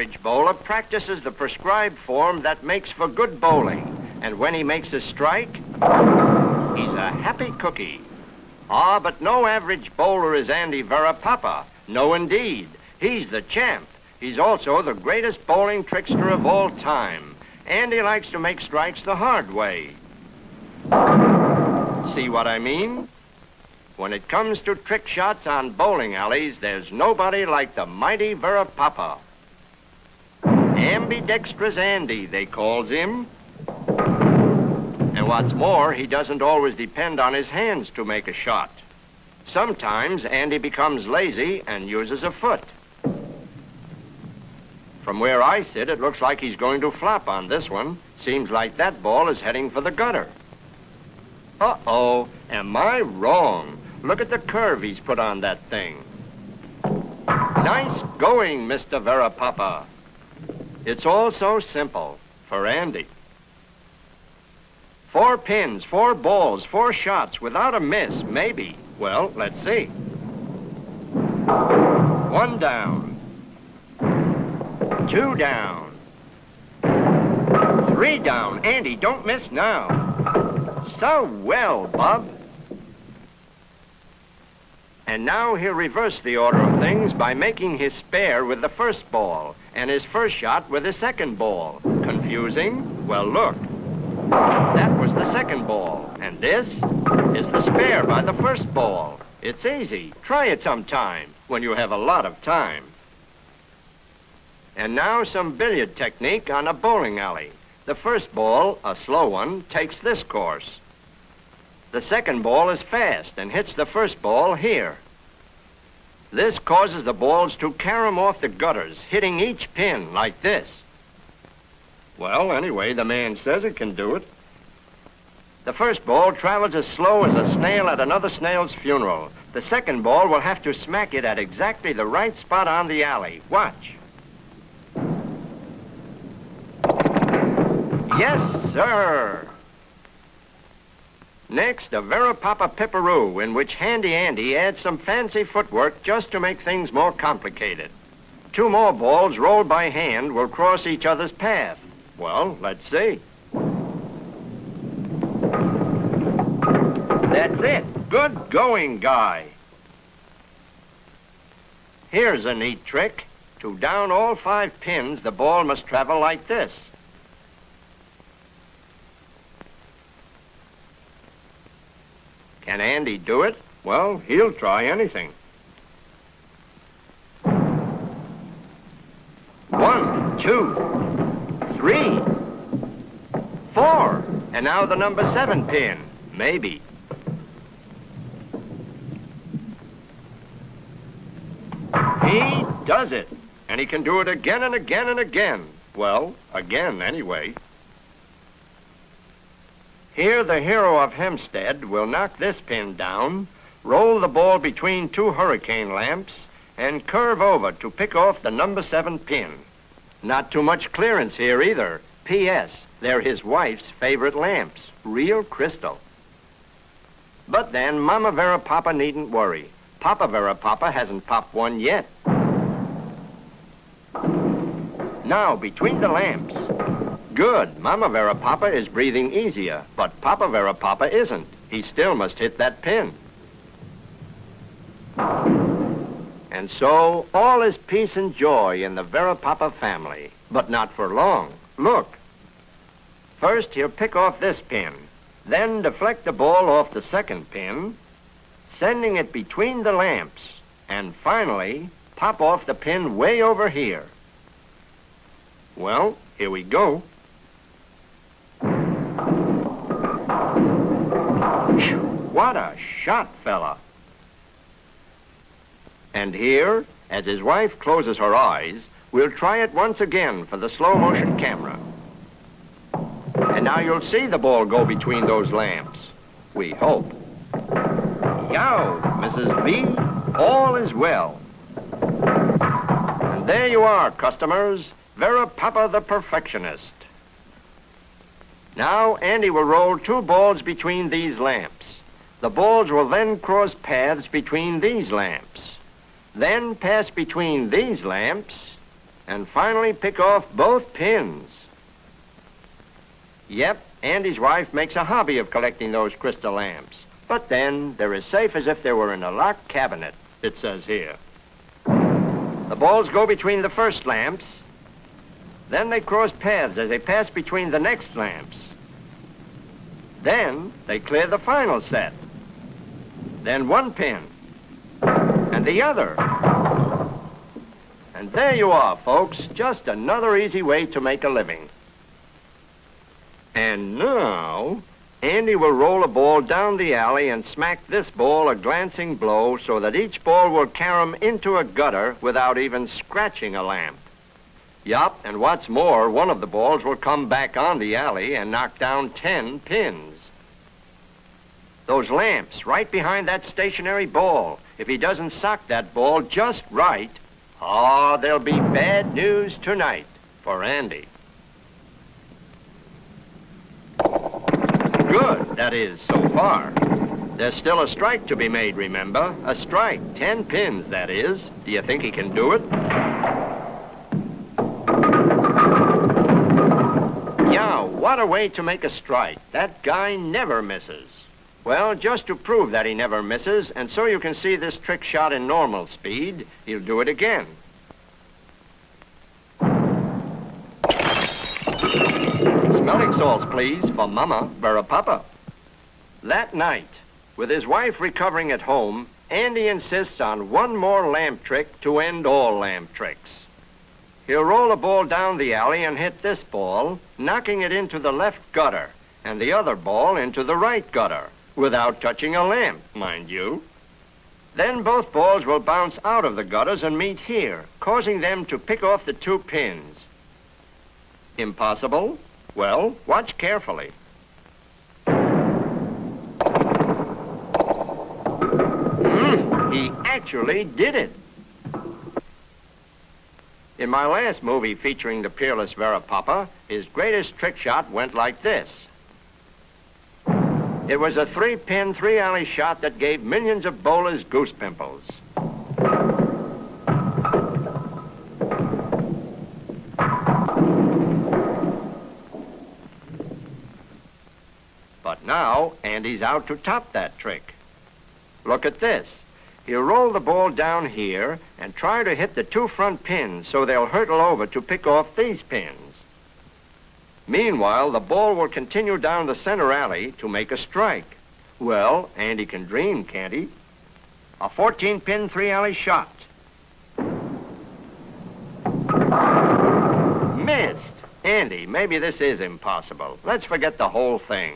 average bowler practices the prescribed form that makes for good bowling. And when he makes a strike, he's a happy cookie. Ah, but no average bowler is Andy Varipapa. No, indeed. He's the champ. He's also the greatest bowling trickster of all time. Andy likes to make strikes the hard way. See what I mean? When it comes to trick shots on bowling alleys, there's nobody like the mighty Varipapa. Ambidextrous Andy, they calls him. And what's more, he doesn't always depend on his hands to make a shot. Sometimes Andy becomes lazy and uses a foot. From where I sit, it looks like he's going to flop on this one. Seems like that ball is heading for the gutter. Uh-oh, am I wrong? Look at the curve he's put on that thing. Nice going, Mr. Varipapa. It's all so simple for Andy. 4 pins, 4 balls, 4 shots without a miss, maybe. Well, let's see. 1 down. 2 down. 3 down. Andy, don't miss now. So well, Bob. And now he'll reverse the order of things by making his spare with the first ball and his first shot with the second ball. Confusing? Well, look. That was the second ball, and this is the spare by the first ball. It's easy. Try it sometime when you have a lot of time. And now some billiard technique on a bowling alley. The first ball, a slow one, takes this course. The second ball is fast and hits the first ball here. This causes the balls to carom off the gutters, hitting each pin like this. Well, anyway, the man says it can do it. The first ball travels as slow as a snail at another snail's funeral. The second ball will have to smack it at exactly the right spot on the alley. Watch. Yes, sir. Next, a Varipapa pipperoo, in which Handy Andy adds some fancy footwork just to make things more complicated. 2 more balls rolled by hand will cross each other's path. Well, let's see. That's it. Good going, guy. Here's a neat trick. To down all 5 pins, the ball must travel like this. Can Andy do it? Well, he'll try anything. 1, 2, 3, 4. And now the number 7 pin. Maybe. He does it. And he can do it again and again and again. Well, again anyway. Here, the hero of Hempstead will knock this pin down, roll the ball between 2 hurricane lamps, and curve over to pick off the number 7 pin. Not too much clearance here either. P.S. They're his wife's favorite lamps, real crystal. But then, Mama Varipapa needn't worry. Papa Varipapa hasn't popped one yet. Now, between the lamps. Good. Mama Varipapa is breathing easier, but Papa Varipapa isn't. He still must hit that pin. And so, all is peace and joy in the Varipapa family, but not for long. Look. First, he'll pick off this pin, then deflect the ball off the second pin, sending it between the lamps, and finally, pop off the pin way over here. Well, here we go. What a shot, fella. And here, as his wife closes her eyes, we'll try it once again for the slow-motion camera. And now you'll see the ball go between those lamps. We hope. Yow, Mrs. B, all is well. And there you are, customers. Varipapa the perfectionist. Now, Andy will roll 2 balls between these lamps. The balls will then cross paths between these lamps. Then pass between these lamps and finally pick off both pins. Yep, Andy's wife makes a hobby of collecting those crystal lamps. But then, they're as safe as if they were in a locked cabinet, it says here. The balls go between the first lamps. Then they cross paths as they pass between the next lamps. Then they clear the final set. Then one pin. And the other. And there you are, folks. Just another easy way to make a living. And now, Andy will roll a ball down the alley and smack this ball a glancing blow so that each ball will carom into a gutter without even scratching a lamp. Yup, and what's more, one of the balls will come back on the alley and knock down 10 pins. Those lamps right behind that stationary ball, if he doesn't sock that ball just right, oh, there'll be bad news tonight for Andy. Good, that is, so far. There's still a strike to be made, remember? A strike, 10 pins, that is. Do you think he can do it? Yeah, what a way to make a strike. That guy never misses. Well, just to prove that he never misses, and so you can see this trick shot in normal speed, he'll do it again. Smelling salts, please, for Mama Varipapa. That night, with his wife recovering at home, Andy insists on one more lamp trick to end all lamp tricks. He'll roll a ball down the alley and hit this ball, knocking it into the left gutter, and the other ball into the right gutter, without touching a lamp, mind you. Then both balls will bounce out of the gutters and meet here, causing them to pick off the 2 pins. Impossible? Well, watch carefully. He actually did it. In my last movie featuring the peerless Varipapa, his greatest trick shot went like this. It was a 3-pin, 3-alley shot that gave millions of bowlers goose pimples. But now, Andy's out to top that trick. Look at this. He'll roll the ball down here and try to hit the 2 front pins so they'll hurtle over to pick off these pins. Meanwhile, the ball will continue down the center alley to make a strike. Well, Andy can dream, can't he? A 14-pin, 3-alley shot. Missed. Andy, maybe this is impossible. Let's forget the whole thing.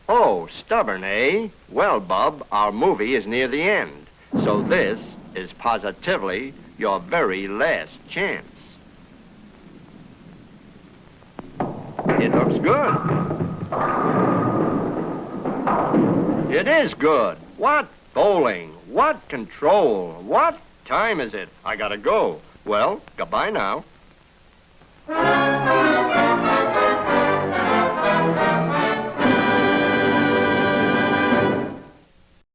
Oh, stubborn, eh? Well, Bub, our movie is near the end. So this is positively your very last chance. It looks good. It is good. What bowling? What control? What time is it? I gotta go. Well, goodbye now.